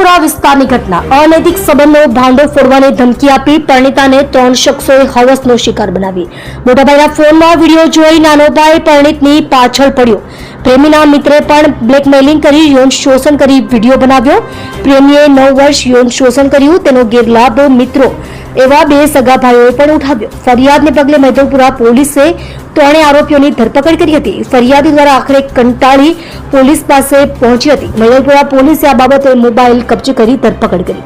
મેદલપુરા વિસ્તારની ઘટના અનૈતિક સંબંધનો ભાંડો ફોડવાની ધમકી આપી પરિણીતાને 3 શખ્સોએ હવસનો શિકાર બનાવી। મોટાભાઈના ફોનમાં વિડીયો જોઈ નાનો ભાઈ પરિણીતની પાછળ પડ્યો। પ્રેમીના મિત્રે પણ બ્લેકમેલિંગ કરી યૌન શોષણ કરી વિડીયો બનાવ્યો। પ્રેમીએ 9 વર્ષ યૌન શોષણ કર્યું, તેનો ગેરલાભ મિત્રો એવા 2 સગા ભાઈઓએ પણ ઉઠાવ્યો। ફરિયાદને પગલે મેદલપુરા પોલીસે 3 આરોપીઓની ધરપકડ કરી હતી। ફરિયાદી દ્વારા આખરે કંટાળી પોલીસ પાસે પહોંચી હતી। મેદલપુરા પોલીસે આ બાબતે મોબાઈલ કબજે કરી ધરપકડ કરી।